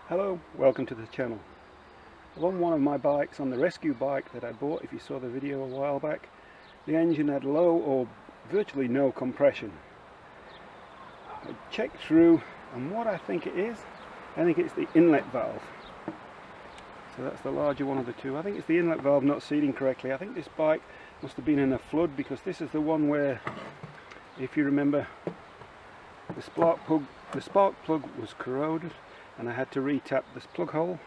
Hello, welcome to the channel. I'm on one of my bikes, on the rescue bike that I bought. If you saw the video a while back, the engine had low or virtually no compression. I checked through, and what I think it is, I think it's the inlet valve. So that's the larger one of the two. I think it's the inlet valve not seating correctly. I think this bike must have been in a flood, because this is the one where, if you remember, the spark plug was corroded and I had to re-tap this plug hole.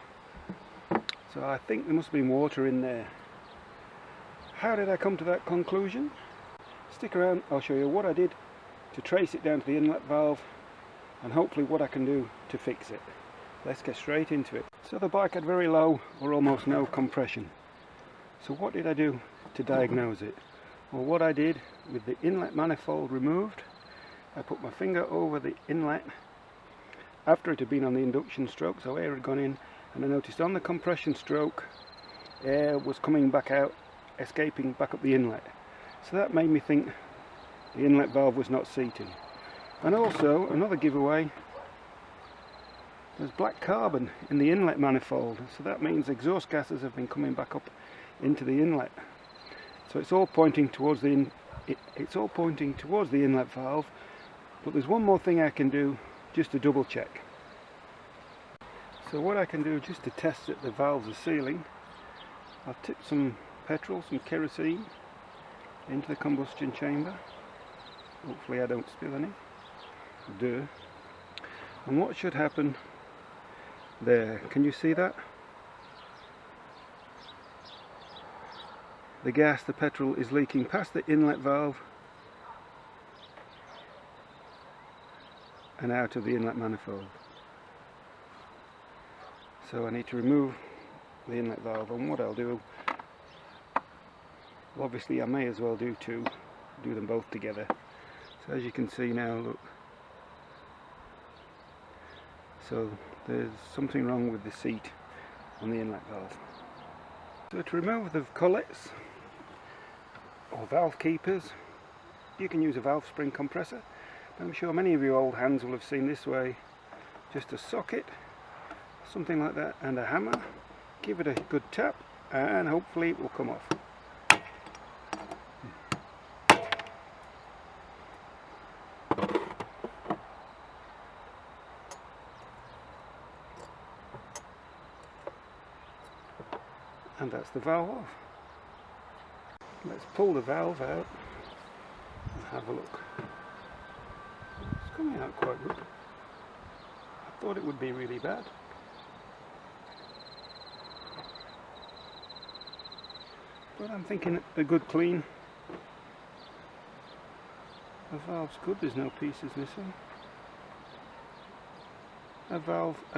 So I think there must have been water in there. How did I come to that conclusion? Stick around, I'll show you what I did to trace it down to the inlet valve and hopefully what I can do to fix it. Let's get straight into it. So the bike had very low or almost no compression. So what did I do to diagnose it? Well, what I did, with the inlet manifold removed, I put my finger over the inlet after it had been on the induction stroke, so air had gone in, and I noticed on the compression stroke air was coming back out, escaping back up the inlet. So that made me think the inlet valve was not seating. And also, another giveaway, there's black carbon in the inlet manifold, so that means exhaust gases have been coming back up into the inlet. So it's all pointing towards the inlet valve. But there's one more thing I can do just to double check. So what I can do just to test that the valves are sealing, I'll tip some petrol, some kerosene into the combustion chamber. Hopefully I don't spill any. And what should happen there? Can you see that? The gas, the petrol, is leaking past the inlet valve and out of the inlet manifold. So I need to remove the inlet valve, and what I'll do, well, obviously I may as well do them both together. So as you can see now, look, so there's something wrong with the seat on the inlet valve. So to remove the collets or valve keepers, you can use a valve spring compressor. I'm sure many of you old hands will have seen this way. Just a socket, something like that, and a hammer. Give it a good tap and hopefully it will come off. And that's the valve off. Let's pull the valve out and have a look. It's coming out quite good. I thought it would be really bad. But I'm thinking a good clean. The valve's good, there's no pieces missing. A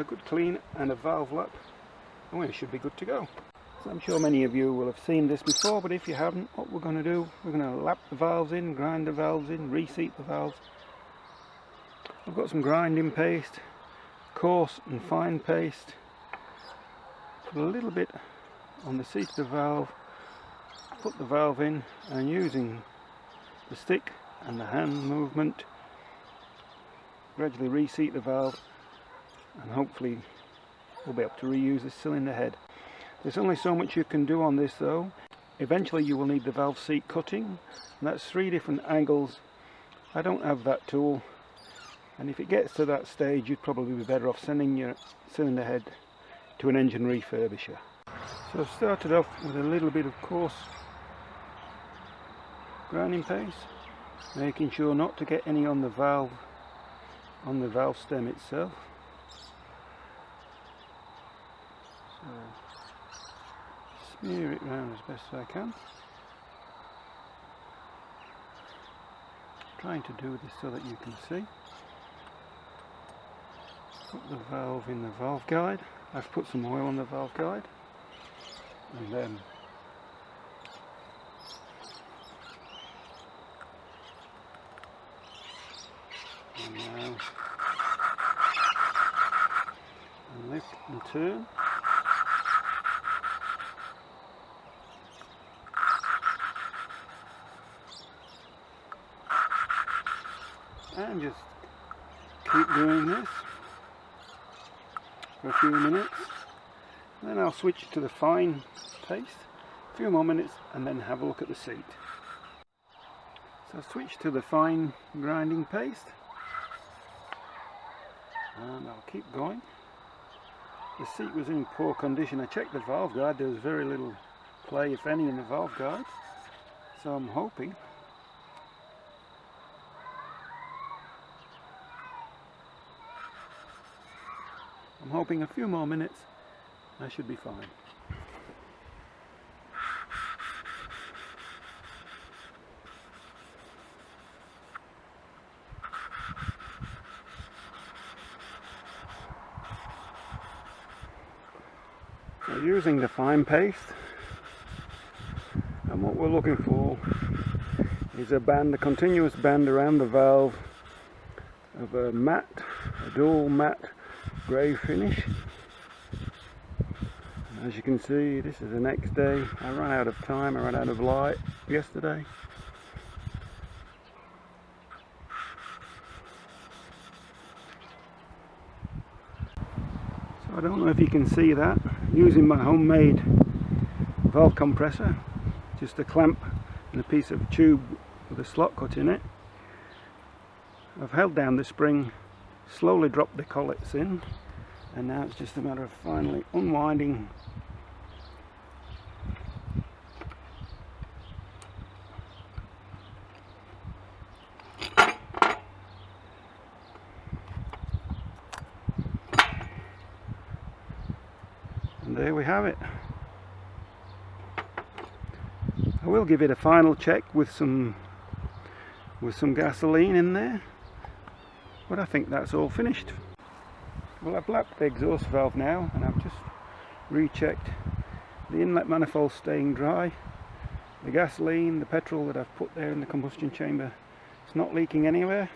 good clean and a valve lap, and we should be good to go. So I'm sure many of you will have seen this before, but if you haven't, what we're going to do, we're going to lap the valves in, grind the valves in, reseat the valves. I've got some grinding paste, coarse and fine paste. Put a little bit on the seat of the valve, put the valve in, and using the stick and the hand movement, gradually reseat the valve, and hopefully we'll be able to reuse this cylinder head. There's only so much you can do on this though. Eventually you will need the valve seat cutting, and that's 3 different angles. I don't have that tool, and if it gets to that stage you'd probably be better off sending your cylinder head to an engine refurbisher. So I've started off with a little bit of coarse grinding paste, making sure not to get any on the valve stem itself. So smear it round as best as I can. Trying to do this so that you can see. Put the valve in the valve guide. I've put some oil on the valve guide, and then now and lift and turn. And just keep doing this. for a few minutes. Then I'll switch to the fine paste, a few more minutes, and then have a look at the seat. So I'll switch to the fine grinding paste, and I'll keep going. The seat was in poor condition. I checked the valve guide, there was very little play, if any, in the valve guide. So I'm hoping a few more minutes, I should be fine. So using the fine paste, and what we're looking for is a continuous band around the valve of a matte, a dual matte grey finish. As you can see, this is the next day. I ran out of time, I ran out of light yesterday. So I don't know if you can see that. Using my homemade valve compressor, just a clamp and a piece of tube with a slot cut in it, I've held down the spring, slowly dropped the collets in, and now it's just a matter of finally unwinding and there we have it. I will give it a final check with some gasoline in there, but I think that's all finished. Well, I've lapped the exhaust valve now, and I've just rechecked the inlet manifold staying dry, the gasoline, the petrol that I've put there in the combustion chamber, it's not leaking anywhere.